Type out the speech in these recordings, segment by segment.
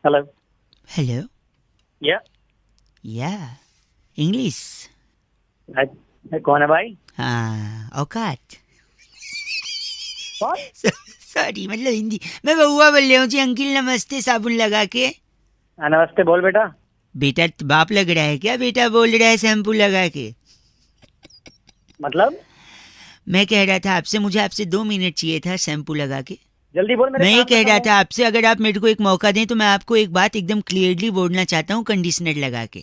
Hello. Hello. Yeah. Yeah. English. कौन है भाई? हाँ, औकात. कौन? सॉरी, मतलब हिंदी. मैं बउआ बोल रहा हूँ जी. अंकिल नमस्ते. साबुन लगा के. नमस्ते बोल बेटा. बेटा बाप लग रहा है क्या? बेटा बोल रहा है शैम्पू लगा के. मतलब मैं कह रहा था आपसे, मुझे आपसे 2 मिनट चाहिए था शैम्पू लगा के. जल्दी बोल. मेरे मैं ये काम कह खत्म रहा है. था आपसे, अगर आप मेरे को एक मौका दें तो मैं आपको एक बात एकदम क्लियरली बोलना चाहता हूँ कंडीशनर लगा के.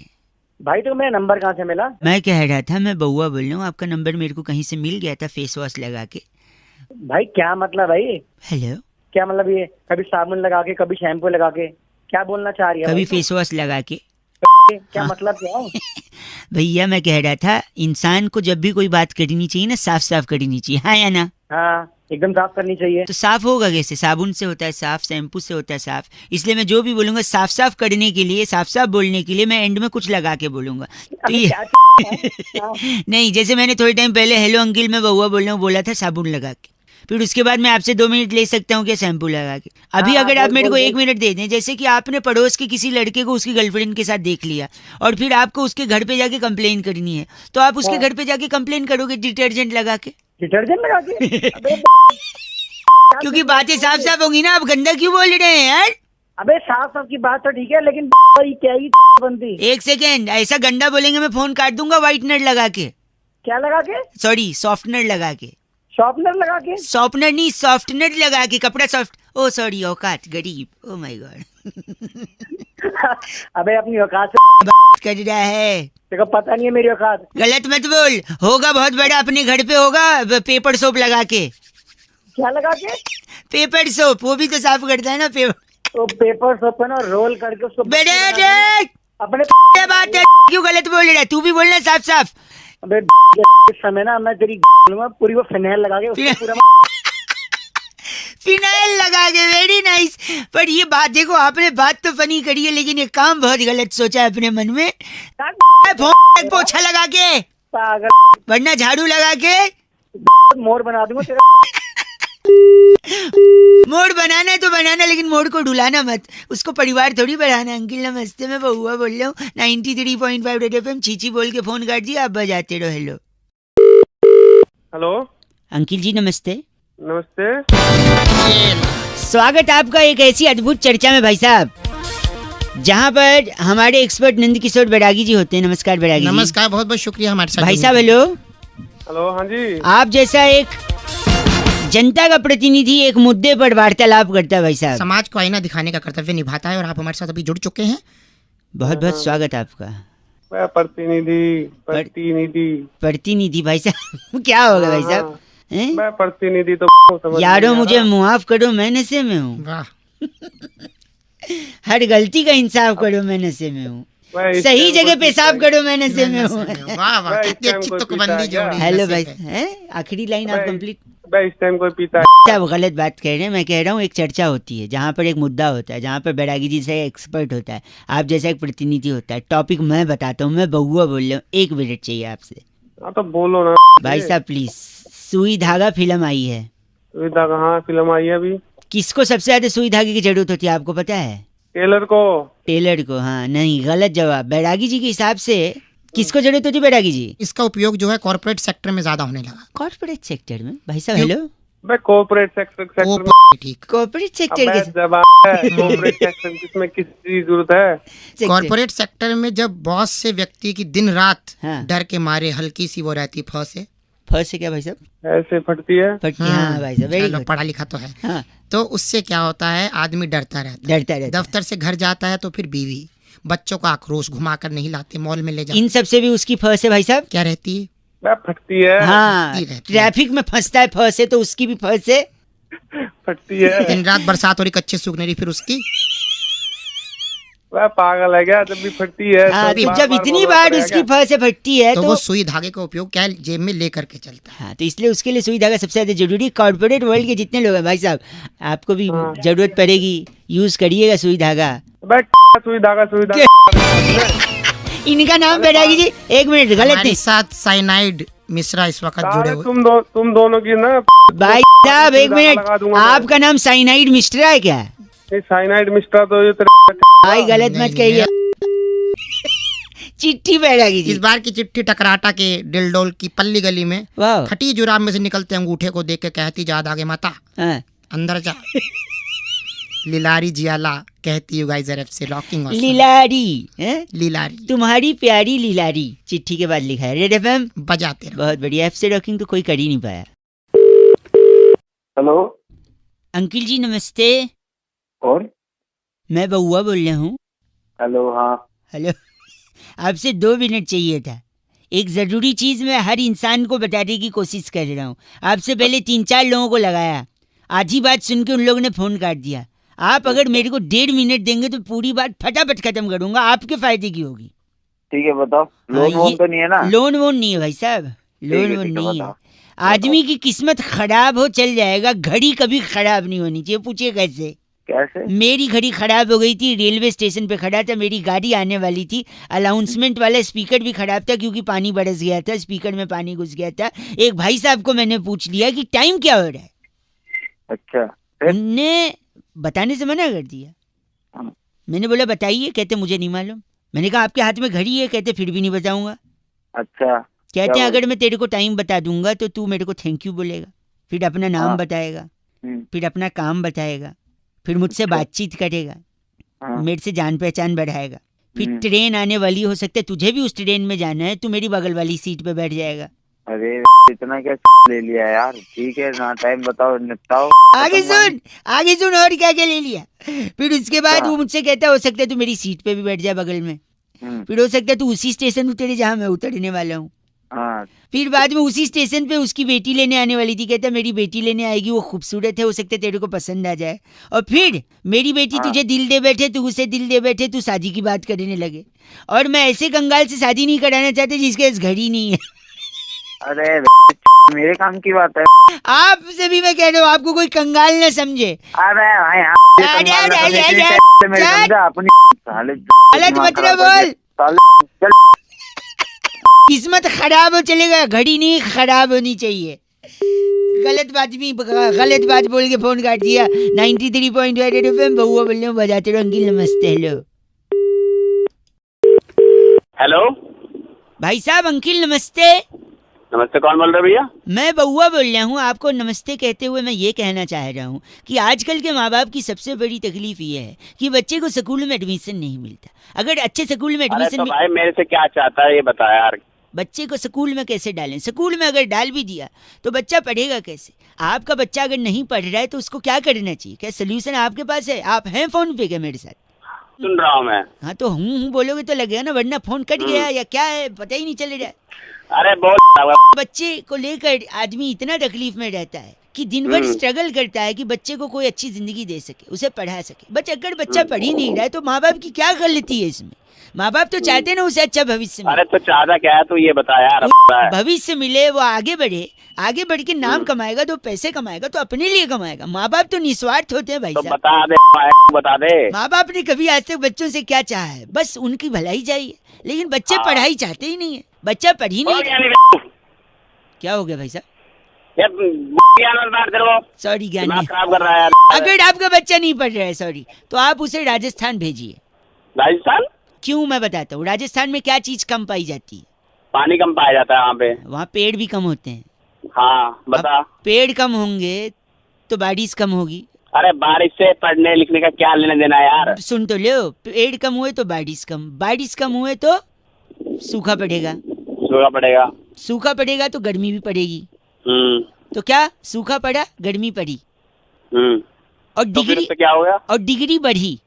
भाई तो मेरा नंबर कहाँ से मिला? मैं कह रहा था, मैं बउआ बोल रहा हूँ, आपका नंबर मेरे को कहीं से मिल गया था फेस वॉश लगा के. भाई क्या मतलब भाई? हेलो. क्या मतलब ये कभी साबुन लगा के कभी शैम्पू लगा के क्या बोलना चाह रही है? कभी भाई फेस वॉश लगा के. क्या हाँ. मतलब क्या है? भैया मैं कह रहा था, इंसान को जब भी कोई बात करनी चाहिए ना, साफ साफ करनी चाहिए. हाँ या ना? हाँ एकदम साफ करनी चाहिए. तो साफ होगा कैसे? साबुन से होता है साफ, शैम्पू से होता है साफ. इसलिए मैं जो भी बोलूंगा साफ साफ करने के लिए, साफ साफ बोलने के लिए मैं एंड में कुछ लगा के बोलूंगा. तो अबे ये क्या हाँ. नहीं, जैसे मैंने थोड़े टाइम पहले हेलो अंकिल मैं बउआ बोल रहा हूँ बोला था साबुन लगा के. फिर उसके बाद मैं आपसे 2 मिनट ले सकता हूँ क्या शैम्पू लगा के? अभी हाँ, अगर आप बोल, मेरे बोल, को बोल. 1 मिनट दे दें, जैसे कि आपने पड़ोस के किसी लड़के को उसकी गर्लफ्रेंड के साथ देख लिया और फिर आपको उसके घर पे जाके कंप्लेन करनी है, तो आप उसके हाँ. घर पे जाके कंप्लेन करोगे डिटर्जेंट लगा के? डिटर्जेंट लगा के? अबे क्योंकि बातें साफ साफ होंगी ना. आप गंदा क्यों बोल रहे हैं यार? अबे साफ साफ की बात तो ठीक है लेकिन ये क्या ही बनती? 1 सेकेंड, ऐसा गंदा बोलेंगे मैं फोन काट दूंगा. व्हाइटनर लगा के. क्या लगा के? सॉरी, सॉफ्टनर लगा के. शॉर्पनर लगा के? सॉफ्टनर नहीं, सॉफ्टनर लगा के. कपड़ा सॉफ्ट. ओ सॉरी, औकात गरीब. Oh my God. अबे अपनी औकात से बात कर रहा है. तेरे को पता नहीं है मेरी औकात. गलत मत बोल. होगा बहुत बड़ा, अपने घर पे होगा पेपर सोप लगा के. क्या लगा के? पेपर सोप, वो भी तो साफ करता है ना पेपर. तो पेपर सोप ना रोल करके उसको बेटे अपने ये बात है, क्यों गलत बोल रहा है? तू भी बोलना साफ साफ. अबे इस समय ना मैं तेरी पूरी वो फिनाइल लगा के उसको पूरा फिनाइल लगा के. Very nice. पर ये बात देखो, आपने बात तो फनी करी है लेकिन ये काम बहुत गलत सोचा है अपने मन में. फोन पोछा लगा के, पागल वरना झाड़ू लगा के. मोर बना दूंगा तेरा. मोड़ बनाना है तो बनाना, लेकिन मोड़ को ढुलाना मत. उसको परिवार थोड़ी बढ़ाना. अंकिल नमस्ते, मैं बउआ बोल रहा हूँ 93.5 रेड एफएम. चीची बोल के फोन काट दिया, आप बजाते रहो. हेलो. हेलो. अंकिल जी नमस्ते. नमस्ते. स्वागत आपका एक ऐसी अद्भुत चर्चा में भाई साहब, जहाँ पर हमारे एक्सपर्ट नंद किशोर बैरागी जी होते हैं. नमस्कार बैरागी जी. नमस्कार, बहुत बहुत शुक्रिया हमारे साथ भाई जुड़ने साहब. के लिए। हेलो. हेलो. हाँ जी. आप जैसा एक जनता का प्रतिनिधि एक मुद्दे पर वार्तालाप करता है भाई साहब. समाज को आईना दिखाने का कर्तव्य निभाता है और आप हमारे साथ अभी जुड़ चुके हैं. बहुत बहुत स्वागत आपका. मैं प्रतिनिधि प्रतिनिधि भाई साहब. क्या होगा भाई साहब? हैं? मैं प्रतिनिधि तो समझ यारो नहीं आ मुझे रहा। मुआफ करो, मैं नशे में हूँ. वाह. हर गलती का इंसाफ करो, मैं नशे में हूँ. मैं इस सही टाइम जगह कोई पेशाब पीता करो, मैं नशे में हूँ. वाह वाह, मैं इस कितनी टाइम अच्छी कोई तुकबंदी पीता है जोड़ी. हेलो नशे भाई. पे. हैं? आखिरी लाइन आप मैं- कंप्लीट. मैं इस टाइम कोई पीता आप गलत बात कह रहे हैं. मैं कह रहा हूँ एक चर्चा होती है जहाँ पर एक मुद्दा होता है, जहाँ पर बैरागी जी से एक्सपर्ट होता है, आप जैसा एक प्रतिनिधि होता है. टॉपिक मैं बताता हूँ, मैं बउआ बोल रहा हूँ. 1 मिनट चाहिए आपसे. हाँ तो बोलो ना. भाई साहब प्लीज. सुई धागा फिल्म आई है. सुविधा कहाँ फिल्म आई है अभी? किसको सबसे ज्यादा सुई धागे की जरूरत होती है आपको पता है? टेलर को. टेलर को. हाँ नहीं, गलत जवाब. बैरागी जी के हिसाब से किसको जरूरत होती है बैरागी जी? इसका उपयोग जो है कॉर्पोरेट सेक्टर में ज्यादा होने लगा. कॉर्पोरेट सेक्टर में भाई साहब. हेलो. मैं कॉर्पोरेट सेक्टर में. ठीक. कॉर्पोरेट सेक्टर अबे के जवाब है कॉर्पोरेट सेक्टर किसमें किसकी जरूरत है? सेक्टर. कॉर्पोरेट सेक्टर में जब बॉस से व्यक्ति की दिन रात हाँ. डर के मारे हल्की सी वो रहती फंसे. फर्स्ट से क्या भाई साहब? ऐसे फटती है. फटकी. हाँ भाई साहब, वेरी चलो, गुड. पढ़ा लिखा तो है. हाँ, तो उससे क्या होता है, आदमी डरता रहता है. डरता रहता है. दफ्तर से घर जाता है तो फिर बीवी बच्चों का आक्रोश घुमाकर नहीं लाते, मॉल में ले जाते. इन सब से भी उसकी फर्स्ट है भाई साहब. क्या रहती है? मैं फटती है. हाँ, रहती है. ट्रैफिक में फंसता है फर्स्ट है, तो उसकी भी फर्स्ट है. फटती है. दिन रात बरसात हो रही, कच्चे सूखने रही, फिर उसकी. वह पागल है क्या? जब भी फटती है हाँ, तो तो बार-बार जब इतनी बोलना बार पड़ेगा उसकी क्या? फर्स्ट है फटती है तो तो वो सुई धागे का उपयोग क्या है, जेब में ले करके चलता है. हाँ, तो इसलिए उसके लिए सुई धागा सबसे ज्यादा जरूरी है. कॉर्पोरेट वर्ल्ड के जितने लोग हैं भाई साहब, आपको भी हाँ. जरूरत पड़ेगी, यूज करिएगा सुई धागा. अबे सुई धागा. इनका नाम बैरागी जी. 1 मिनट, गलत हमारे नहीं साथ साइनाइड मिश्रा इस वक्त जुड़े सारे हुए. तुम दोनों की ना. भाई साहब. 1 सुई धागा लगा मिनट, दूंगा मैं. आपका नाम साइनाइड मिस्ट्रा है क्या? ये साइनाइड मिस्टर तो ये तेरे भाई गलत मत कहिए। चिट्ठी बैरागी जी। इस बार की चिट्ठी टकराटा के डिलडोल की पल्ली गली में वाह। खटी जुराब में से निकलते अंगूठे को देख के कहती जा आगे माता हाँ। अंदर जा। लिलारी जियाला कहती you guys are FC rocking awesome. लीलारी हैं? लिलारी तुम्हारी प्यारी लीलारी चिट्ठी के बाद लिखा है रेड एफएम बजाते रहो। बहुत बढ़िया। एफसी रॉकिंग तो कोई कर ही नहीं पाया। हेलो, अंकिल जी नमस्ते, कौन? मैं बउआ बोल रहा हूँ। हेलो, हाँ। हेलो। आपसे 2 मिनट चाहिए था। एक जरूरी चीज मैं हर इंसान को बताने की कोशिश कर रहा हूँ। आपसे पहले 3-4 लोगों को लगाया, आधी बात सुन के उन लोगों ने फोन काट दिया। आप अगर मेरे को 1.5 मिनट देंगे तो पूरी बात फटाफट खत्म करूंगा, आपके फायदे की होगी। ठीक है, बताओ। लोन वोन तो नहीं है ना? लोन वोन नहीं है भाई साहब, लोन वोन नहीं है। आदमी की किस्मत खराब हो चल जाएगा, घड़ी कभी खराब नहीं होनी चाहिए। पूछिए कैसे? कैसे? मेरी घड़ी खराब हो गई थी, रेलवे स्टेशन पे खड़ा था, मेरी गाड़ी आने वाली थी, अनाउंसमेंट वाला स्पीकर भी खराब था क्योंकि पानी बरस गया था, स्पीकर में पानी घुस गया था। एक भाई साहब को मैंने पूछ लिया कि टाइम क्या हो रहा है, अच्छा, उनने बताने से मना कर दिया। मैंने बोला बताइए, कहते मुझे नहीं मालूम। मैंने कहा आपके हाथ में घड़ी है, कहते फिर भी नहीं बताऊंगा। अच्छा, कहते हैं अगर मैं तेरे को टाइम बता दूंगा तो तू मेरे को थैंक यू बोलेगा, फिर अपना नाम हाँ। बताएगा, हम्म, फिर अपना काम बताएगा, फिर मुझसे अच्छा। बातचीत करेगा, हाँ, मेरे से जान पहचान बढ़ाएगा, फिर हम्म। ट्रेन आने वाली हो सकता है तुझे भी उस ट्रेन में जाना है, तू मेरी बगल वाली सीट पे बैठ जाएगा। अरे इतना क्या ले लिया यार? ठीक है ना, टाइम बताओ, निपटाओ। आगे सुन, आगे सुन, और क्या क्या ले लिया। फिर उसके बाद क्या? वो मुझसे कहता है हो सकता है तू मेरी सीट पे भी बैठ जाए बगल में, फिर हो सकता है तू उसी स्टेशन उतरे जहाँ मैं उतरने वाला हूँ। हाँ, फिर बाद में उसी स्टेशन पे उसकी बेटी लेने आने वाली थी, कहता मेरी बेटी लेने आएगी, वो खूबसूरत है, हो सकता है तेरे को पसंद आ जाए। और फिर मेरी बेटी हाँ। तुझे दिल दे बैठे, तू उसे दिल दे बैठे, तू शादी की बात करने लगे। और मैं ऐसे कंगाल से शादी नहीं कराना चाहते जिसके पास घड़ी नहीं है। अरे मेरे काम की बात है। आपसे भी मैं कह रहा हूँ, आपको कोई कंगाल न समझे। अरे भाई, अपनी गलत मतलब बोल, किस्मत खराब हो चलेगा, घड़ी नहीं खराब होनी चाहिए। गलत बात बोल के फोन काट दिया। 93.8 एफएम बउआ बोल रहे हो, बजाते रहो। अंकिल नमस्ते। हेलो हेलो, भाई साहब, अंकिल नमस्ते। नमस्ते, कौन बोल रहे भैया? मैं बउआ बोल रहा हूँ। आपको नमस्ते कहते हुए मैं ये कहना चाह रहा हूँ कि आजकल के माँ बाप की सबसे बड़ी तकलीफ ये है कि बच्चे को स्कूल में एडमिशन नहीं मिलता। अगर अच्छे स्कूल में अरे एडमिशन तो भाई मेरे से क्या चाहता है ये बता यार। बच्चे को स्कूल में कैसे डालें? स्कूल में अगर डाल भी दिया तो बच्चा पढ़ेगा कैसे? आपका बच्चा अगर नहीं पढ़ रहा है तो उसको क्या करना चाहिए? क्या सोल्यूशन आपके पास है? आप हैं फोन पे क्या मेरे साथ? सुन रहा हूँ मैं। हाँ तो हूँ बोलोगे तो लगेगा ना, वरना फोन कट गया या क्या है पता ही नहीं चल रहा है। अरे बोल। बच्चे को लेकर आदमी इतना तकलीफ में रहता है कि दिन भर स्ट्रगल करता है कि बच्चे को कोई अच्छी जिंदगी दे सके, उसे पढ़ा सके। बट अगर बच्चा पढ़ ही नहीं रहा है तो माँ बाप की क्या गलती है इसमें? माँ बाप तो चाहते ना उसे अच्छा भविष्य मिले। अरे तो चाहता क्या है तू ये बता यार। भविष्य मिले, वो आगे बढ़े, आगे बढ़ के नाम कमाएगा, तो पैसे कमाएगा तो अपने लिए कमाएगा। माँ बाप तो निस्वार्थ होते हैं भाई तो साहब। बता दे। माँ बाप ने कभी आज तक बच्चों से क्या चाहा है? बस उनकी भलाई चाहिए। लेकिन बच्चे पढ़ाई चाहते ही नहीं है, बच्चा पढ़ ही नहीं रहा। क्या हो गया भाई साहब? सॉरी ज्ञान खराब कर रहा है यार। अगर आपका बच्चा नहीं पढ़ रहा है सॉरी, तो आप उसे राजस्थान भेजिए। राजस्थान क्यों, मैं बताता हूँ। राजस्थान में क्या चीज कम पाई जाती है? पानी कम पाया जाता है वहाँ पे। वहाँ पेड़ भी कम होते हैं। हाँ बता। अब पेड़ कम होंगे तो बारिश कम होगी। अरे बारिश से पढ़ने लिखने का क्या लेना देना यार? सुन तो लो, पेड़ कम हुए तो बारिश कम, बारिश कम हुए तो सूखा पड़ेगा, सूखा पड़ेगा, सूखा पड़ेगा तो गर्मी भी पड़ेगी। तो क्या, सूखा पड़ा गर्मी पड़ी, और तो डिग्री तो क्या हो गया? और डिग्री बढ़ी।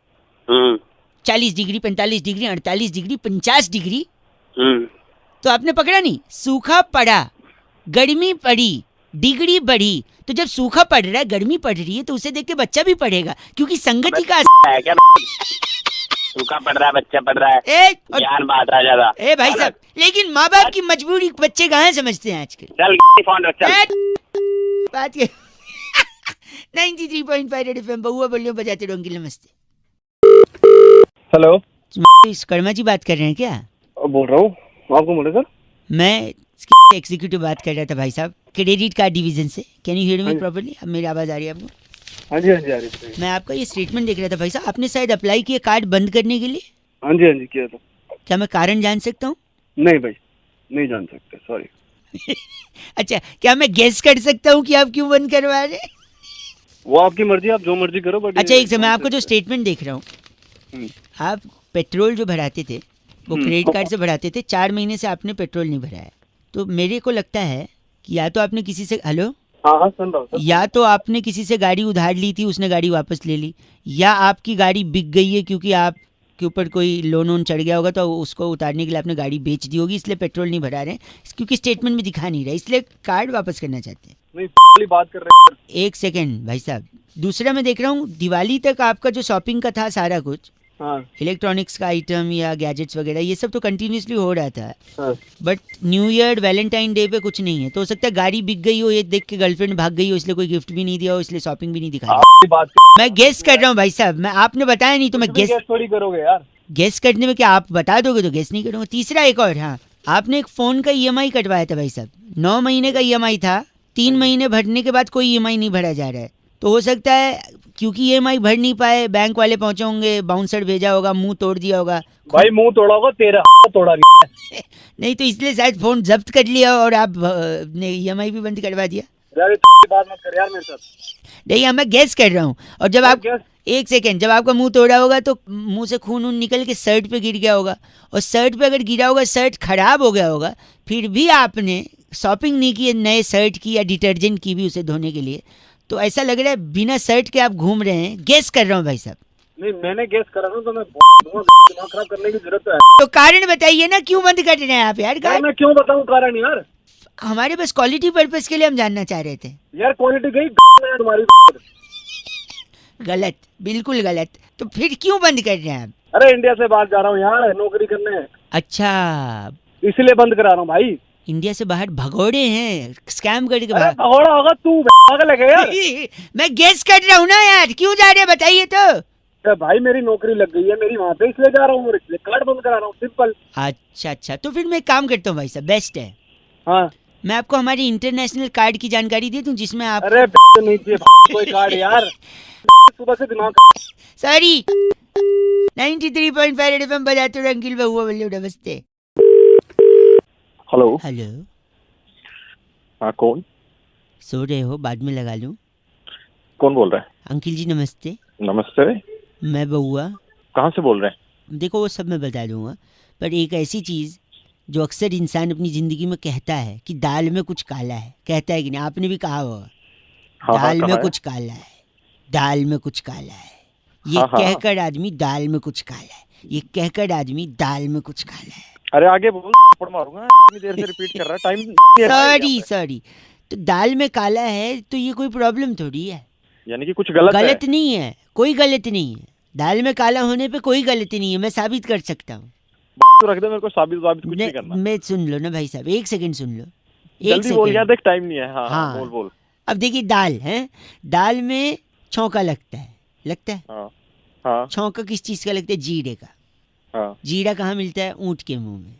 40 डिग्री, 45 डिग्री, 48 डिग्री, 50 डिग्री। तो आपने पकड़ा नहीं? सूखा पड़ा, गर्मी पड़ी, डिग्री बढ़ी। तो जब सूखा पड़ रहा है, गर्मी पड़ रही है, तो उसे देख के बच्चा भी पढ़ेगा, क्योंकि संगति का है क्या? सूखा पड़ रहा है, बच्चा पढ़ रहा है, ज्ञान बांट रहा है ज्यादा। ए भाई साहब, लेकिन माँ बाप की मजबूरी बच्चे कहाँ समझते हैं आजकल। चल फोन रख चल। बात ये 93.5 एफएम बउआ बोल रहे हो, बजाते रहो। अंकिल नमस्ते। हेलो, इस कर्मा जी बात कर रहे हैं क्या? बोल रहा हूँ, आपको बोले सर। मैं एग्जीक्यूटिव बात कर रहा था भाई साहब, क्रेडिट कार्ड डिवीजन से। Can you hear me properly? अब मेरी आवाज आ रही है आपको? हाँ जी आ रही है। मैं आपका ये स्टेटमेंट देख रहा था भाई साहब, आपने शायद अप्लाई किया कार्ड बंद करने के लिए। हाँ जी किया था। क्या मैं कारण जान सकता हूँ? नहीं भाई, नहीं जान सकते, सॉरी। अच्छा, क्या मैं गेस कर सकता हूँ कि आप क्यों बंद करवा रहे हैं? वो आपकी मर्जी, आप जो मर्जी करो, बट अच्छा एक समय आपको जो स्टेटमेंट देख रहा हूँ, हम्म। आप पेट्रोल जो भराते थे वो हम्म। क्रेडिट कार्ड से भराते थे, 4 महीने से आपने पेट्रोल नहीं भरा है। तो मेरे को लगता है कि या तो आपने किसी से, हेलो, हाँ सुन रहा हूँ सर। या तो आपने किसी से गाड़ी उधार ली थी, उसने गाड़ी वापस ले ली, या आपकी गाड़ी बिक गई है क्योंकि आपके ऊपर कोई लोन वोन चढ़ गया होगा तो उसको उतारने के लिए आपने गाड़ी बेच दी होगी, इसलिए पेट्रोल नहीं भरा रहे हैं, क्योंकि स्टेटमेंट में दिखा नहीं रहा, इसलिए कार्ड वापस करना चाहते हैं। नहीं वाली बात कर रहे हैं। एक सेकेंड भाई साहब, दूसरा मैं देख रहा हूँ दिवाली तक आपका जो शॉपिंग का था सारा कुछ, हाँ इलेक्ट्रॉनिक्स का आइटम या गैजेट्स वगैरह, ये सब तो कंटिन्यूसली हो रहा था, हाँ। But new year Valentine day पे कुछ नहीं है। तो हो सकता है गाड़ी बिक गई हो, ये देख के गर्लफ्रेंड भाग गई हो, इसलिए कोई गिफ्ट भी नहीं दिया हो, इसलिए शॉपिंग भी नहीं दिखाई। आपकी बात मैं गेस कर रहा हूँ भाई साहब, मैं आपने बताया नहीं तो मैं गेस थोड़ी करोगे यार। गेस करने में क्या आप बता दोगे तो गेस नहीं करूँगा। तीसरा एक और, हाँ, आपने एक फ़ोन का EMI कटवाया था भाई साहब, 9 महीने का EMI था, 3 महीने भरने के बाद कोई EMI नहीं भरा जा रहा है। तो हो सकता है क्योंकि EMI भर नहीं पाए, बैंक वाले पहुंचे होंगे, बाउंसर भेजा होगा, मुंह तोड़ दिया होगा। भाई मुंह तोड़ा होगा तेरा, तोड़ा नहीं तो इसलिए शायद फ़ोन जब्त कर लिया और आप ने EMI भी बंद करवा दिया। बात मत कर यार मेरे साथ। नहीं, मैं गेस कर रहा हूँ। और जब आप, एक सेकेंड, जब आपका मुंह तोड़ा होगा तो मुंह से खून वून निकल के शर्ट पे गिर गया होगा, और शर्ट पे अगर गिरा होगा, शर्ट खराब हो गया होगा, फिर भी आपने शॉपिंग नहीं की है नए शर्ट की या डिटर्जेंट की भी उसे धोने के लिए, तो ऐसा लग रहा है बिना शर्ट के आप घूम रहे हैं। गेस कर रहा हूँ भाई साहब। नहीं मैंने गेस करा ना, तो मैं दिमाग खराब करने की जरूरत है तो कारण बताइए ना, क्यों बंद कर रहे हैं आप यार? मैं क्यों बताऊं कारण यार? हमारे बस क्वालिटी पर्पस के लिए हम जानना चाह रहे थे यार। क्वालिटी गई तुम्हारी। गलत, बिल्कुल गलत। तो फिर क्यों बंद कर रहे हैं आप? अरे इंडिया से बाहर जा रहा हूँ यार नौकरी करने। अच्छा, इसलिए बंद करा रहा हूँ भाई। इंडिया से बाहर भगोड़े हैं, स्कैम करके अरे बाहर। भगोड़ा होगा तू, पागल है क्या यार? मैं गेस कर रहा हूँ ना यार, क्यों जा रहे हैं बताइए तो। अरे भाई मेरी नौकरी लग गई है मेरी वहाँ पे, इसलिए जा रहा हूँ, इसलिए कार्ड बंद करा रहा हूँ, सिंपल। अच्छा, तो फिर मैं एक काम करता हूँ भाई साहब, बेस्ट है, हाँ मैं आपको हमारी इंटरनेशनल कार्ड की जानकारी दे दूं, जिसमें आप, अरे नहीं चाहिए कोई कार्ड यार, सुबह से दिमाग। सॉरी, 93.5 FM बजाते रहो अंकिल बहुआ बोलिए, नमस्ते। हेलो हेलो, हाँ कौन? सो रहे हो? बाद में लगा लूं? कौन बोल रहा है? अंकिल जी नमस्ते। नमस्ते। मैं बहुआ। कहाँ से बोल रहे हैं? देखो वो सब मैं बता दूंगा, पर एक ऐसी चीज़ जो अक्सर इंसान अपनी ज़िंदगी में कहता है कि दाल में कुछ काला है, कहता है कि नहीं? आपने भी कहा होगा, दाल में कुछ काला है, दाल में कुछ काला है, ये कहकर आदमी दाल में कुछ काला है, ये कहकर आदमी दाल में कुछ काला है। अरे आगे बोल, थप्पड़ मारूंगा, इतनी देर से रिपीट कर रहा है, टाइम। सॉरी, तो दाल में काला है तो ये कोई प्रॉब्लम थोड़ी है, यानी कि कुछ गलत नहीं है, कोई गलत नहीं है, दाल में काला होने पे कोई गलती नहीं है, मैं साबित कर सकता हूँ। तो रख दे, मेरे को साबित कुछ नहीं करना। मैं सुन लो ना भाई साहब, एक सेकंड सुन लो, जल्दी बोल यार, देख टाइम नहीं है। हाँ बोल। अब देखिए, दाल है, दाल में छौंका लगता है। हाँ। छौंका किस चीज का लगता है? जीरे का। हाँ। जीरा कहाँ मिलता है? ऊंट के मुंह में।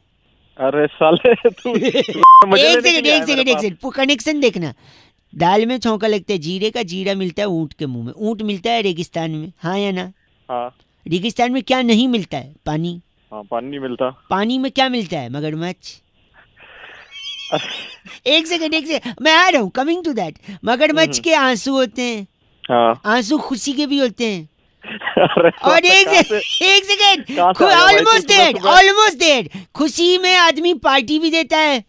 अरे साले तू एक सेकंड, कनेक्शन देखना। दाल में छौंका लगता है जीरे का, जीरा मिलता है ऊंट के मुंह में, ऊंट मिलता है रेगिस्तान में, हाँ या ना? हाँ। रेगिस्तान में क्या नहीं मिलता है? पानी। हाँ, पानी नहीं मिलता। पानी में क्या मिलता है? मगरमच्छ। एक सेकंड, मैं आ रहा हूँ, कमिंग टू दैट। मगरमच्छ के आंसू होते हैं। हाँ। आंसू खुशी के भी होते हैं। और एक सेकंड, ऑलमोस्ट देयर, खुशी में आदमी पार्टी भी देता है,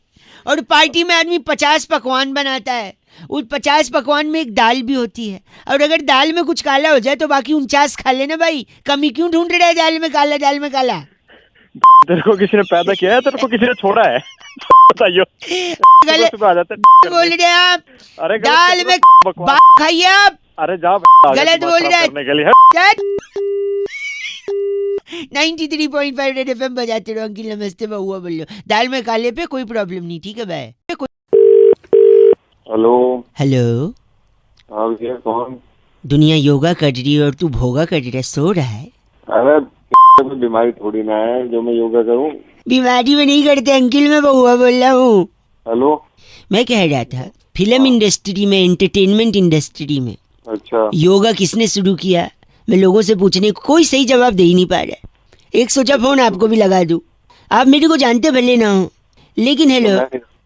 और पार्टी में आदमी 50 पकवान बनाता है, उस 50 पकवान में एक दाल भी होती है, और अगर दाल में कुछ काला हो जाए तो बाकी 49 खा लेना भाई, कमी क्यों ढूंढ रहा है दाल में काला? तेरे को किसी ने पैदा किया है, तेरे को किसी ने छोड़ा है? बताइयो। गलत बोल रहे हैं आप। अरे दाल में खाइए आप। अरे जा, गलत बोल रहे हैं। 93.5 रेड FM बजाते रहो अंकिल, नमस्ते बहुआ बोलो, दाल में काले पे कोई प्रॉब्लम नहीं, ठीक है भाई? हेलो। हाँ भैया, कौन? दुनिया योगा कर रही है और तू भोगा कर रहा है, सो रहा है। अरे कोई बीमारी थोड़ी ना है जो मैं योगा करूं। बीमारी में नहीं करते अंकिल, मैं बहुआ बोल रहा हूँ। हेलो। मैं कह रहा था, फिल्म इंडस्ट्री में, एंटरटेनमेंट इंडस्ट्री में अच्छा, योगा किसने शुरू किया, मैं लोगों से पूछने को कोई सही जवाब दे ही नहीं पा रहा। एक सोचा फोन आपको भी लगा दूं। आप मेरे को जानते भले ना हो, लेकिन हेलो,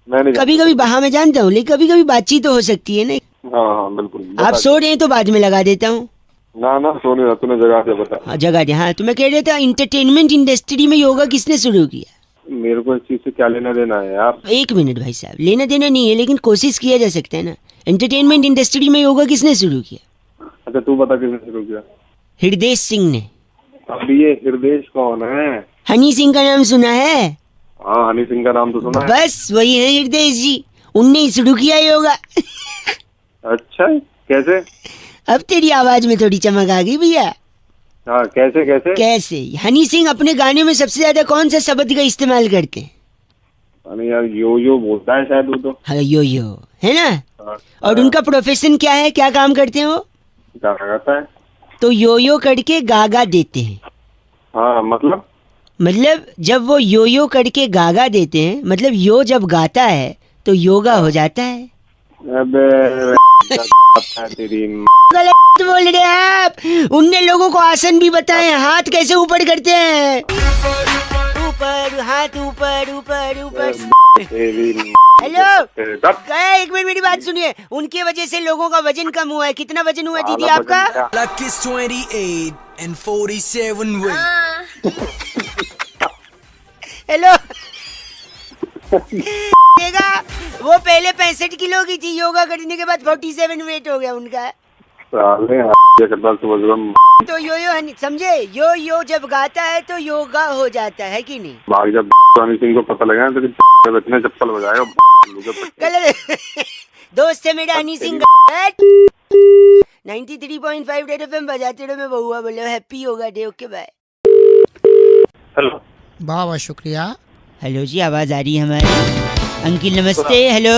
मैं नहीं कभी कभी बाहर में जानता हूँ, लेकिन कभी कभी बातचीत तो हो सकती है ना। हाँ बिल्कुल। आप सो रहे हैं तो बाद में लगा देता हूँ। ना सोने रहा, तूने जगह दे बता। हाँ जगह दे। हाँ तो मैं कह रहा था, इंटरटेनमेंट इंडस्ट्री में योगा किसने शुरू किया? मेरे को इस चीज से क्या लेना देना है यार? एक मिनट भाई साहब, लेना देना नहीं है, लेकिन कोशिश किया जा सकता है ना। एंटरटेनमेंट इंडस्ट्री में योगा किसने शुरू किया? अच्छा तू बता किसने शुरू किया? हृदय सिंह ने। अब ये हृदय कौन है? हनी सिंह का नाम सुना है? हाँ हनी सिंह का नाम तो सुना है। बस वही है हृदय जी, उनने ही शुरू किया योगा। अच्छा कैसे? अब तेरी आवाज में थोड़ी चमक आ गई भैया। हाँ कैसे कैसे? कैसे? हनी सिंह अपने गाने में सबसे ज्यादा कौन सा शब्द का इस्तेमाल करते हैं? अरे यार यो बोलता है शायद वो तो। हाँ यो है ना। हाँ, और उनका प्रोफेशन क्या है, क्या काम करते हैं वो? क्या करता है? तो यो करके गागा देते हैं। हाँ मतलब जब वो यो करके गागा देते हैं, मतलब यो जब गाता है तो योगा हो जाता है। अबे तेरी गलत बोल रहे हैं आप। उनने लोगों को आसन भी बताए, हाथ कैसे ऊपर करते हैं, ऊपर हाथ ऊपर ऊपर ऊपर। हेलो एक मिनट मेरी बात सुनिए। उनकी वजह से लोगों का वजन कम हुआ है। कितना वजन हुआ दीदी आपका? 28 and 47 weight. हेलो देखा, वो पहले 65 किलो की थी, योगा करने के बाद 47 वेट हो गया उनका। तो यो समझे, यो जब गाता है तो योगा हो जाता है कि नहीं? भाग जब हनी सिंह को पता लगा तो इतने चप्पल बजाएगा। गलत दोस्त है मेरा हनी सिंह। 93.5 रेड एफएम बजाते रहो, मैं बहुआ बोले happy yoga day. Okay bye. Hello बहुत बहुत शुक्रिया। हेलो जी, आवाज आ रही है हमारी? अंकिल नमस्ते। हेलो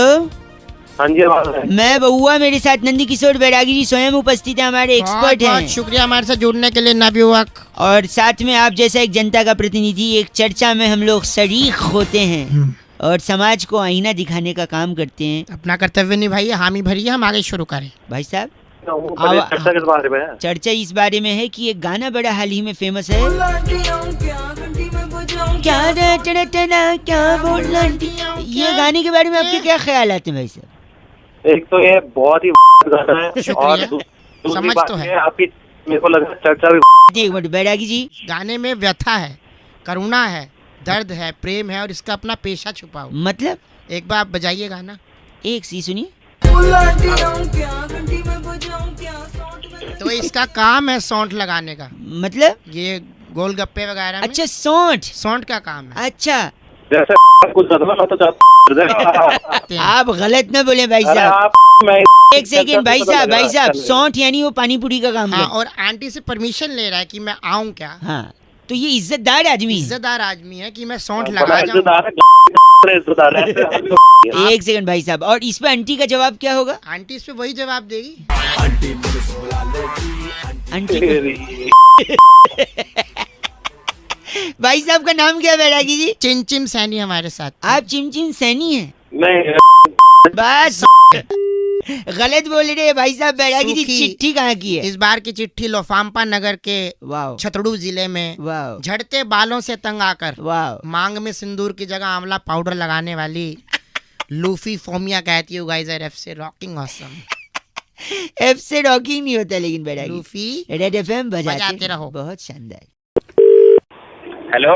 हाँ जी आवाज है। मैं बहुआ, मेरे साथ नंदी किशोर बैरागी जी स्वयं उपस्थित है, हमारे एक्सपर्ट हैं। बहुत शुक्रिया हमारे साथ जुड़ने के लिए नवयुवक। और साथ में आप जैसा एक जनता का प्रतिनिधि, एक चर्चा में हम लोग शरीक होते हैं और समाज को आईना दिखाने का काम करते हैं। अपना कर्तव्य निभाइए, हामी भरिए, हम आगे शुरू करें। भाई साहब चर्चा किस बारे में है? चर्चा इस बारे में है कि एक गाना बड़ा हाल ही में फेमस है, क्या बोलना। ये गाने के बारे में आपके क्या ख्याल आते हैं भाई साहब? एक तो ये बहुत ही गाना है और दूसरी बात है आपकी, मेरे को लग रहा है चर्चा भी। एक मिनट बैरागी जी, गाने में व्यथा है, करुणा है, दर्द है, प्रेम है और इसका अपना पेशा छुपा हुआ। मतलब एक बार आप बजाइए गाना। एक सी सुनिए। तो इसका काम है सौंठ लगाने का। मतलब ये गोलगप्पे वगैरह में। अच्छा सौंठ का काम है। अच्छा जैसे कुछ बदला तो आप गलत न बोले भाई साहब। एक सेकेंड भाई साहब, सौंठ यानी वो पानी पूरी का काम है। और आंटी से परमिशन ले रहा है कि मैं आऊँ क्या? हाँ तो ये इज्जतदार आदमी है कि मैं सौंठ लगा जाऊँ। एक सेकंड भाई साहब, और इस पे आंटी का जवाब क्या होगा? आंटी इस पे वही जवाब देगी। आंटी भाई साहब का नाम क्या है बैरागी जी? चिमचिम सैनी हमारे साथ। आप चिमचिम सैनी हैं? नहीं बस गलत बोल रहे हैं भाई साहब। बैरागी जी चिट्ठी कहाँ की है? इस बार की चिट्ठी लोफाम्पा नगर के छतड़ू जिले में झड़ते बालों से तंग आकर मांग में सिंदूर की जगह आंवला पाउडर लगाने वाली लूफी फोमिया कहती है गाइस एफ से रॉकिंग ऑसम। एफ से रॉकिंग नहीं होता, लेकिन बैरागी लूफी रेड एफएम बजाते रहो। बहुत शानदार। हेलो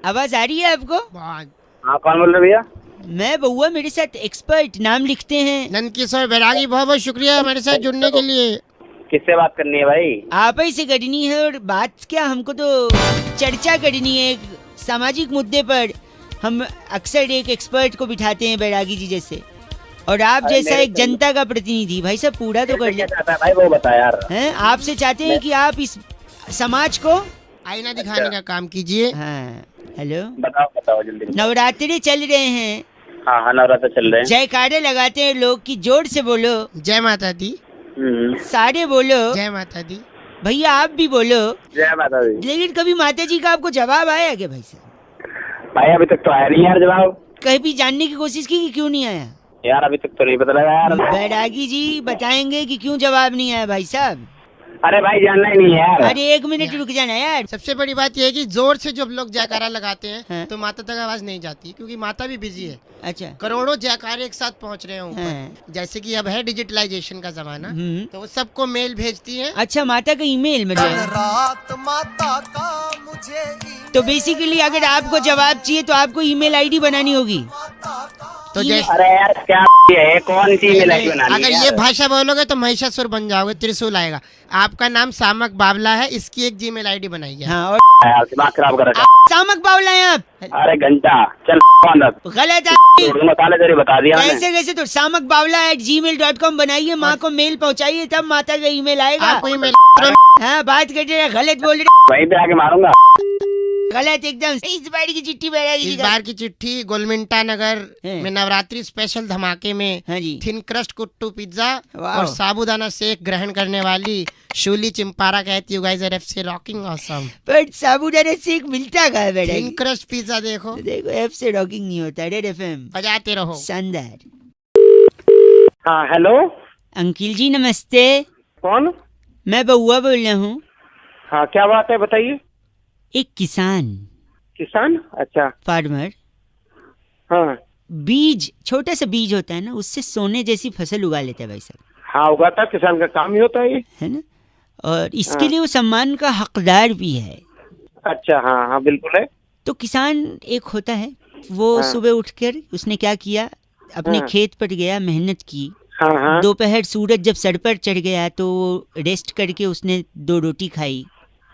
आवाज आ रही है आपको? हाँ कौन बोल रहे भैया? मैं बहुआ, मेरे साथ एक्सपर्ट, नाम लिखते हैं नंदकिशोर बैरागी। बहुत बहुत शुक्रिया हमारे साथ जुड़ने के लिए। किससे बात करनी है भाई? आप ही से करनी है। और बात क्या, हमको तो चर्चा करनी है एक सामाजिक मुद्दे पर। हम अक्सर एक एक्सपर्ट को बिठाते हैं बैरागी जी जैसे, और आप जैसा एक जनता का प्रतिनिधि। भाई साहब पूरा तो कर ले भाई, वो बता यार। हैं आपसे चाहते हैं कि आप इस समाज को आईना दिखाने का काम कीजिए। हाँ हेलो बताओ जल्दी। नवरात्रि चल रहे हैं। हाँ नवरात्र चल रहे हैं। जयकारे लगाते हैं लोग की, जोर से बोलो जय माता दी। सारे बोलो जय माता दी। भैया आप भी बोलो जय माता दी। लेकिन कभी माता जी का आपको जवाब आया क्या भाई साहब? भाई अभी तक तो आया नहीं यार जवाब। कहीं भी जानने की कोशिश की कि क्यों नहीं आया? यार अभी तक तो नहीं पता लगा यार। बैरागी जी बताएंगे कि क्यों जवाब नहीं आया भाई साहब। अरे भाई जानना ही नहीं है यार। अरे 1 मिनट रुक जाना यार। सबसे बड़ी बात यह है कि जोर से जब लोग जयकारा लगाते हैं हाँ। तो माता तक आवाज नहीं जाती, क्योंकि माता भी बिजी है। अच्छा। करोड़ों जयकारे एक साथ पहुंच रहे हैं ऊपर। हाँ। जैसे कि अब है डिजिटलाइजेशन का जमाना, हम्म। तो वो सबको मेल भेजती है। अच्छा, माता का ईमेल मतलब। रात माता का मुझे तो बेसिकली अगर आपको जवाब चाहिए तो आपको ईमेल आईडी बनानी होगी। तो जैसे अरे यार क्या है, कौन सी email ID बनानी है अगर ये यार? भाषा बोलोगे तो महिषासुर बन जाओगे, त्रिशूल आएगा। आपका नाम सामक बावला है, इसकी एक जीमेल आईडी बनाइए। हाँ, और यार दिमाग खराब कर रखा आप सामक बावला हैं आप। है। अरे घंटा चल अंदर। गलत मसाले तेरे बता दिया मैंने। कैसे कैसे तो सामक बावला @gmail.com बनाइए, माँ को मेल पहुँचाइए, तब माता का ईमेल आएगा। आपको ईमेल हाँ, बात कर रहे हैं, गलत बोल रहे वहीं पे आके मारूंगा। गलत एकदम। इस बार की चिट्ठी बैरागी इस जी का। बार की चिट्ठी गोलमिंटा नगर हैं। में नवरात्रि स्पेशल धमाके में हाँ जी। थिन क्रस्ट कुट्टू पिज्जा वाह। और साबूदाना शेक ग्रहण करने वाली शूली चिंपारा कहती है गाइस आर एफ से रॉकिंग ऑसम। पर साबूदाना शेक मिलता कहाँ है थिन बैरागी? क्रस्ट पिज्जा देखो, देखो एफ से रॉकिंग नहीं होता। रेड एफएम बजाते रहो। शानदार। हाँ हेलो, अंकिल जी नमस्ते, कौन? मैं बउआ बोल रहा हूँ। हाँ क्या बात है बताइए। एक किसान, किसान? अच्छा। फार्मर, हाँ बीज, छोटा सा बीज होता है ना, उससे सोने जैसी फसल उगा लेता है भाई साहब, हाँ, उगाता किसान का काम ही होता है ये। है ना। और इसके लिए वो सम्मान का हकदार भी है। अच्छा हाँ हाँ बिल्कुल है। तो किसान एक होता है, वो हाँ। सुबह उठकर उसने क्या किया, अपने हाँ। खेत पर गया, मेहनत की। हाँ हाँ दोपहर सूरज जब सर पर चढ़ गया तो रेस्ट करके उसने 2 रोटी खाई,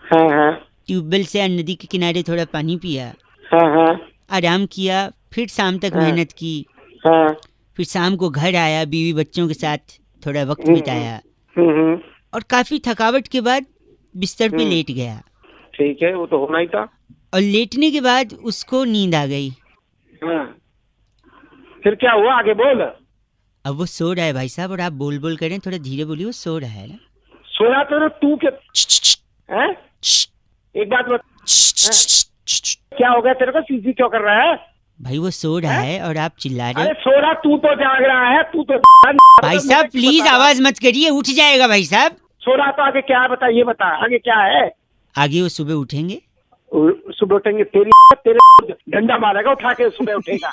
हाँ हाँ ट्यूबवेल से नदी के किनारे थोड़ा पानी पिया, हाँ हाँ आराम किया, फिर शाम तक हाँ। मेहनत की, हाँ। फिर शाम को घर आया, बीवी बच्चों के साथ थोड़ा वक्त बिताया हम्म। और काफी थकावट के बाद बिस्तर पे लेट गया। ठीक है, वो तो होना ही था। और लेटने के बाद उसको नींद आ गई। हाँ। फिर क्या हुआ, आगे बोल। अब वो सो रहा है भाई साहब, और आप बोल बोल करें, थोड़ा धीरे बोलिए, वो सो रहा है ना। सोया तो तू के हैं? एक बात बता, क्या हो गया तेरे को, सीसी क्यों कर रहा है? भाई वो सो रहा है और आप चिल्ला रहे अरे हो। सो रहा, तू तो जाग रहा है, तू तो भाई साहब प्लीज आवाज मत करिए, उठ जाएगा भाई साहब। सो रहा तो आगे क्या है बता, ये बता आगे क्या है। आगे वो सुबह उठेंगे। सुबह उठेंगे, तेरे डंडा मारेगा उठा के, सुबह उठेगा।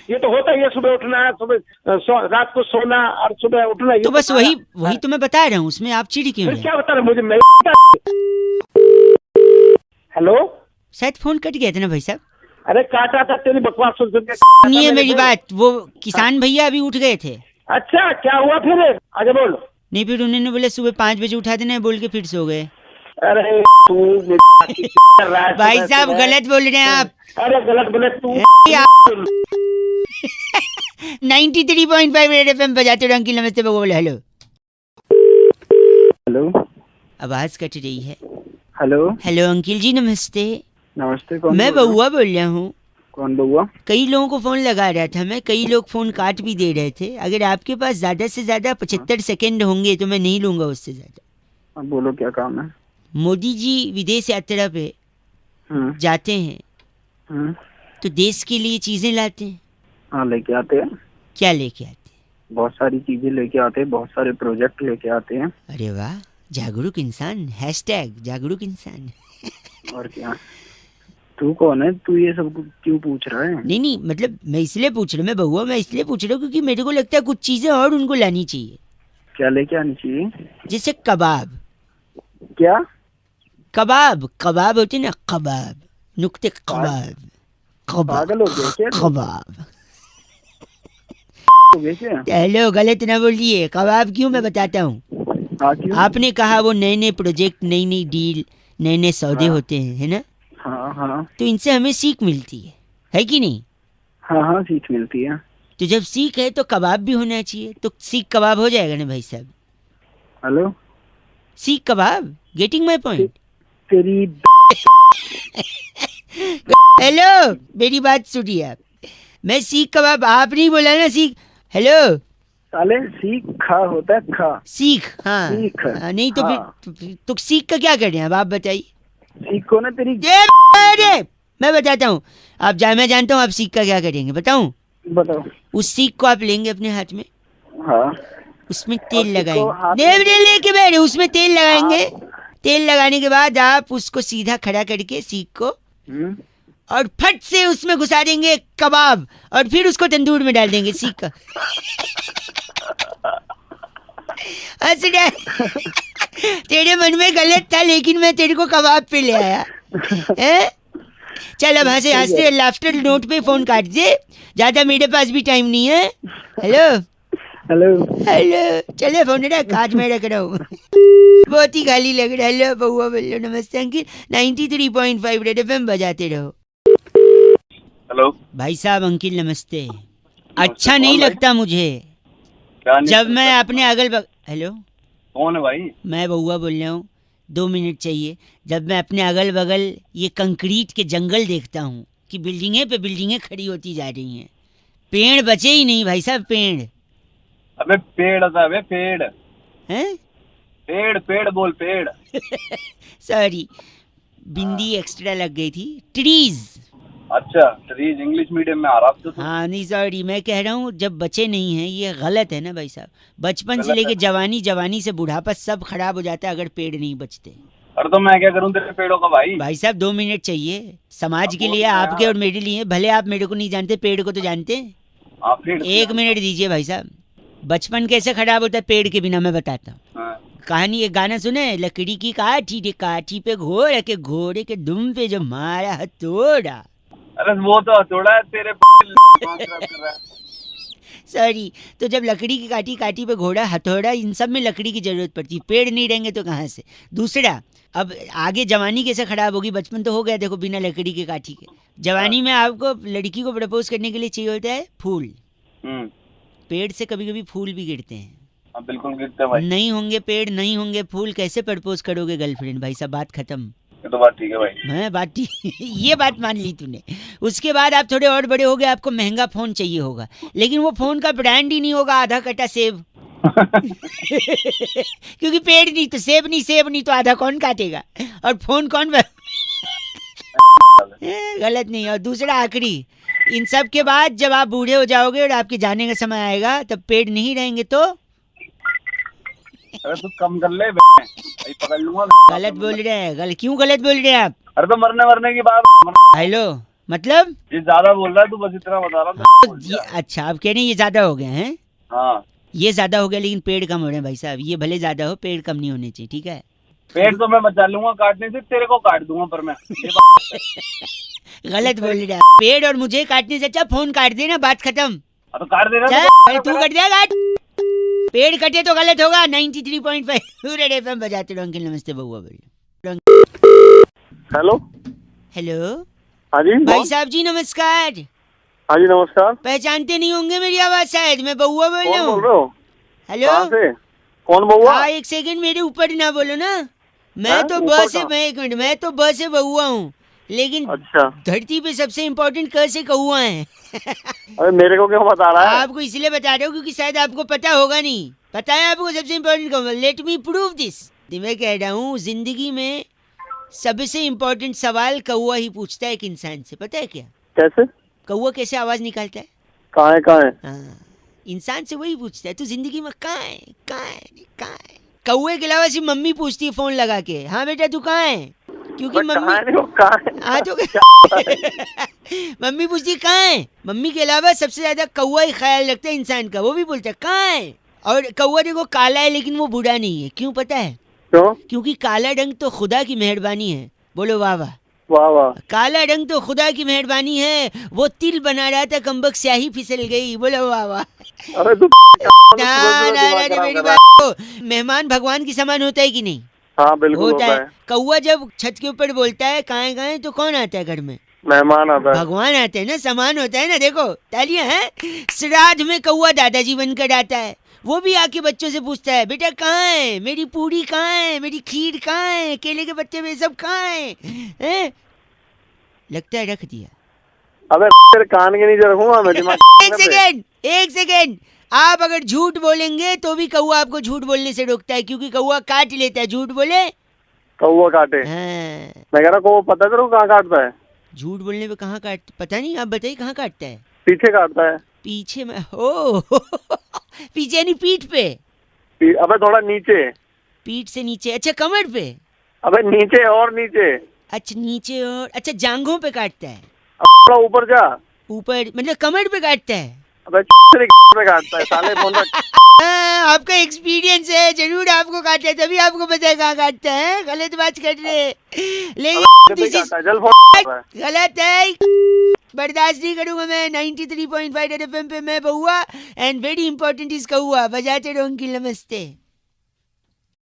ये तो होता ही है, सुबह उठना है, सुबह रात को सोना और सुबह उठना। ये तो बस वही तो मैं बता रहा हूँ, उसमें आप चिढ़ क्यों फिर रहे? क्या बता रहे मुझे, मैं हेलो। शायद फोन कट गया था ना भाई साहब। अरे काटा था, तेरी बकवास सुन सुन के। सुनिए मेरी बात, वो किसान भैया अभी उठ गए थे। अच्छा क्या हुआ फिर, आगे बोल। नहीं, फिर उन्होंने बोले सुबह 5 बजे उठा देना है बोल के फिर सो गए। अरे तू कर रहा है भाई सुबह साहब सुबह। गलत बोल रहे हैं आप। अरे गलत बोले तू। 93.5 रेड एफएम बजाते रहो। अंकिल नमस्ते, बोल हेलो। हेलो आवाज कट रही है। हेलो हेलो अंकिल जी नमस्ते, नमस्ते। कौन मैं बोल रहा है? बउआ बोल रहा हूँ। कौन बउआ? कई लोगों को फोन लगा रहा था मैं, कई लोग फोन काट भी दे रहे थे। अगर आपके पास ज्यादा से ज्यादा 75 सेकंड होंगे तो मैं नहीं लूंगा उससे ज्यादा। अब बोलो क्या काम है? मोदी जी विदेश यात्रा पे जाते हैं तो देश के लिए चीजें लाते हैं। हाँ लेके आते हैं, क्या लेके आते हैं? बहुत सारी चीजें लेके आते हैं, बहुत सारे प्रोजेक्ट लेके आते हैं। अरे वाह, जागरूक इंसान, #जागरूक इंसान। और क्या? तू कौन है? तू ये सब क्यों पूछ रहा है? नहीं मतलब मैं इसलिए पूछ रहा हूँ, मैं बउआ मैं इसलिए पूछ रहा हूँ क्योंकि मेरे को लगता है कुछ चीजें और उनको लानी चाहिए। क्या लेके आनी चाहिए? जैसे कबाब। क्या कबाब होते ना, कबाब, नुक्ते कबाब, पागल हो गया क्या? कबाब। हो गया क्या? हेलो गलत ना बोलिए, कबाब क्यों मैं बताता हूँ। हाँ क्यों? आपने कहा वो नए प्रोजेक्ट, नई डील, नए सौदे होते हैं, है ना। हाँ हाँ तो इनसे हमें सीख मिलती है कि नहीं? हाँ सीख मिलती है। तो जब सीख है तो कबाब भी होना चाहिए, तो सीख कबाब हो जाएगा ना भाई साहब। हेलो, सीख कबाब, गेटिंग माय पॉइंट? तेरी हेलो मेरी बात सुनिए आप, मैं सीख कबाब, आप नहीं बोला ना सीख। हेलो साले, सीख खा होता है, खा सीख। हाँ सीख। नहीं तो हाँ। फिर तो सीख का क्या कर रहे हैं अब आप बताइए। सीख को ना तेरी अरे मैं बताता हूँ, मैं जानता हूँ आप सीख का क्या करेंगे, बताऊँ? बताओ। उस सीख को आप लेंगे अपने हाथ में, हाँ। उसमें तेल और उसको हाथ लगाएंगे, में- देवरे लेके बैठे, उसमें तेल लगाएंगे। तेल लगाने के बाद आप उसको सीधा खड़ा करके सीख को, और फट से उसमें घुसा देंगे कबाब, और फिर उसको तंदूर में डाल देंगे सीख का। तेरे मन में गलत था, लेकिन मैं तेरे को कबाब पे ले आया है? चल अब हंसते लाफ्टर नोट पे फोन काट दे, ज्यादा मेरे पास भी टाइम नहीं है। Hello hello. हेलो, चले फोन रख, आज मैं रख रहा हूँ। बहुत ही खाली लग रहा है। हेलो बउआ बोलो, नमस्ते अंकिल, 93.5 रेड एफएम बजाते रहो। हेलो भाई साहब अंकिल नमस्ते। अच्छा नहीं लगता मुझे जब मैं अपने अगल बगल, हेलो कौन है भाई? मैं बउआ बोल रहा हूँ, 2 मिनट चाहिए। जब मैं अपने अगल बगल ये कंक्रीट के जंगल देखता हूँ कि बिल्डिंगें पे बिल्डिंगें खड़ी होती जा रही हैं, पेड़ बचे ही नहीं भाई साहब, पेड़। अबे पेड़ होता है, पेड़ हैं? पेड़ पेड़ बोल, पेड़। सॉरी, बिंदी एक्स्ट्रा लग गई थी। ट्रीज। अच्छा, ट्रीज इंग्लिश मीडियम में आ रहा था। हाँ नहीं सॉरी, मैं कह रहा हूँ जब बचे नहीं हैं, ये गलत है ना भाई साहब। बचपन से गलत लेके है। जवानी, जवानी से बुढ़ापा सब खराब हो जाता है अगर पेड़ नहीं बचते। अरे तो मैं क्या करूं तेरे पेड़ों का भाई? भाई साहब 2 मिनट चाहिए समाज अब के बोल लिए, ना आपके यार। और मेरे लिए। भले आप मेरे को नहीं जानते, पेड़ को तो जानते हैं। हाँ, पेड़ 1 मिनट दीजिए भाई साहब। बचपन कैसे खराब होता है पेड़ के बिना, मैं बताता हूँ। हाँ। कहानी, एक गाना सुने, लकड़ी की काठी रे काठी पे घोड़े के, घोड़े के दुम पे जो मारा हथौड़ा। अरे वो तो हथौड़ा है तेरे कर रहा है। सॉरी, तो जब लकड़ी की काठी, काठी पे घोड़ा, हथौड़ा, इन सब में लकड़ी की जरूरत पड़ती है। पेड़ नहीं रहेंगे तो कहाँ से? दूसरा, अब आगे जवानी कैसे खराब होगी? बचपन तो हो गया देखो बिना लकड़ी के काठी के। जवानी में आपको लड़की को प्रपोज करने के लिए चाहिए होता है फूल। पेड़ से कभी कभी फूल भी गिरते हैं। हाँ, बिल्कुल गिरते हैं भाई। नहीं होंगे पेड़, नहीं होंगे फूल, कैसे प्रपोज करोगे गर्लफ्रेंड? भाई साहब बात खत्म। ये तो बात ठीक है भाई। मैं बात ठीक ये बात मान ली तूने। उसके बाद आप थोड़े और बड़े हो गए, आपको महंगा फोन चाहिए होगा, लेकिन वो फोन का ब्रांड ही नहीं होगा आधा कटा सेब। क्योंकि पेड़ नहीं तो सेब नहीं, सेब नहीं तो आधा कौन काटेगा, और फोन कौन गलत नहीं। और दूसरा आखिरी, इन सब के बाद जब आप बूढ़े हो जाओगे और आपके जाने का समय आएगा, तब पेड़ नहीं रहेंगे तो अरे तू कम कर ले भाई, पकड़ लूंगा। गलत बोल रहे हैं। क्यों गलत बोल रहे हैं आप? अरे तो मरने मरने की बात। हेलो मतलब ये ज्यादा बोल रहा है तू, बस इतना बता रहा था। अच्छा आप कह रहे हैं ये ज्यादा हो गए हैं? हाँ, ये ज्यादा हो गया, लेकिन पेड़ कम हो रहे हैं भाई साहब। ये भले ज्यादा हो, पेड़ कम नहीं होने चाहिए, ठीक है? पेड़ तो मैं बचा लूंगा काटने से, तेरे को काट दूंगा पर मैं। गलत बोल रहा है। पेड़ और मुझे काटने से अच्छा फोन काट देना, बात खत्म। तो काट दे चल, रहा भाई तू कट देगा। पेड़ कटे तो गलत होगा। 93.5 रेड एफएम बजाते रहो। अंकल नमस्ते, बउआ बोलो। हेलो। हेलो हाँ जी भाई साहब जी नमस्कार। हाँ जी नमस्कार। पहचानते नहीं होंगे मेरी आवाज शायद, मैं बउआ बोल रहा कौन बोल हूँ। रहे हो? हेलो, कहाँ से? कौन बउआ? हाँ 1 सेकंड मेरे ऊपर ना बोलो ना। मैं हैं? तो ऊपर ब से, कहाँ? मैं 1 मिनट, मैं तो ब से बउआ हूँ, लेकिन अच्छा, धरती पे सबसे इम्पोर्टेंट क से कौआ है। अरे मेरे को क्यों बता रहा है? आपको इसलिए बता रहा हूँ क्योंकि शायद आपको पता होगा नहीं। पता है आपको सबसे इम्पोर्टेंट कौआ? Let me prove this. मैं कह रहा हूँ जिंदगी में सबसे इम्पोर्टेंट सवाल कौआ ही पूछता है एक इंसान से, पता है क्या? कैसे? कौआ कैसे आवाज निकालता है? कहाँ है कहाँ है? हाँ, इंसान से वही पूछता है, तू जिंदगी में कहाँ है, कहाँ है, कहाँ है? कौए के अलावा सिर्फ मम्मी पूछती है फोन लगा के, हाँ बेटा तू कहाँ है? क्योंकि मैं कहाँ मम्मी नहीं हूँ, कहाँ है? हाँ तो मम्मी पूछती है कहाँ है। मम्मी के अलावा सबसे ज्यादा कौआ ही ख्याल रखता है इंसान का, वो भी बोलता है कहाँ है। और कौआ देखो काला है लेकिन वो बूढ़ा नहीं है, क्यों पता है? क्यों? क्योंकि काला रंग तो खुदा की मेहरबानी है। बोलो वाह वाह। वाह वाह। काला रंग तो खुदा की मेहरबानी है। वो तिल बना रहा था, कमबक स्याही फिसल गई। बोलो वाह वाह। अरे तू ना, मेरी बात को, मेहमान भगवान की समान होता है कि नहीं? हाँ बिल्कुल होता है। कौआ जब छत के ऊपर बोलता है कहाँ गए, तो कौन आता है घर में? मेहमान आता है। भगवान आते हैं ना, समान होता है ना। देखो तालियां हैं। श्राद्ध में कौआ दादाजी बनकर आता है, वो भी आके बच्चों से पूछता है बेटा कहाँ है, मेरी पूरी कहाँ है, मेरी खीर कहाँ है, केले के पत्ते में सब कहाँ है? लगता है रख दिया। अबे तेरे कान के नीचे रखूंगा मैं दिमाग। एक सेकेंड, आप अगर झूठ बोलेंगे तो भी कौआ आपको झूठ बोलने से रोकता है, क्योंकि कौआ काट लेता है। झूठ बोले कौआ काटे। हाँ। मैं कह रहा कौआ पता है तेरे को कहाँ काटता है? झूठ बोलने पे कहाँ काट, पता नहीं, आप बताइए कहाँ काटता है? पीछे काटता है। पीछे में ओ पीछे नहीं पीठ पे। अबे थोड़ा नीचे। पीठ से नीचे, अच्छा कमर पे। अबे नीचे और नीचे। अच्छा नीचे और, अच्छा जांघों पे काटता है। थोड़ा ऊपर जा। ऊपर मतलब कमर पे काटता है। अबे पे काटता है साले फोन रख। आपका एक्सपीरियंस है, जरूर आपको काटता है, तभी आपको पता है कहाँ काटता है। गलत बात कर रहे, लेकिन गलत है, बर्दाश्त नहीं करूंगा मैं। 93.5 FM पे मैं बहुआ एंड वेरी इंपॉर्टेंट इज कहुआ। बजाते रहो अंकिल, नमस्ते।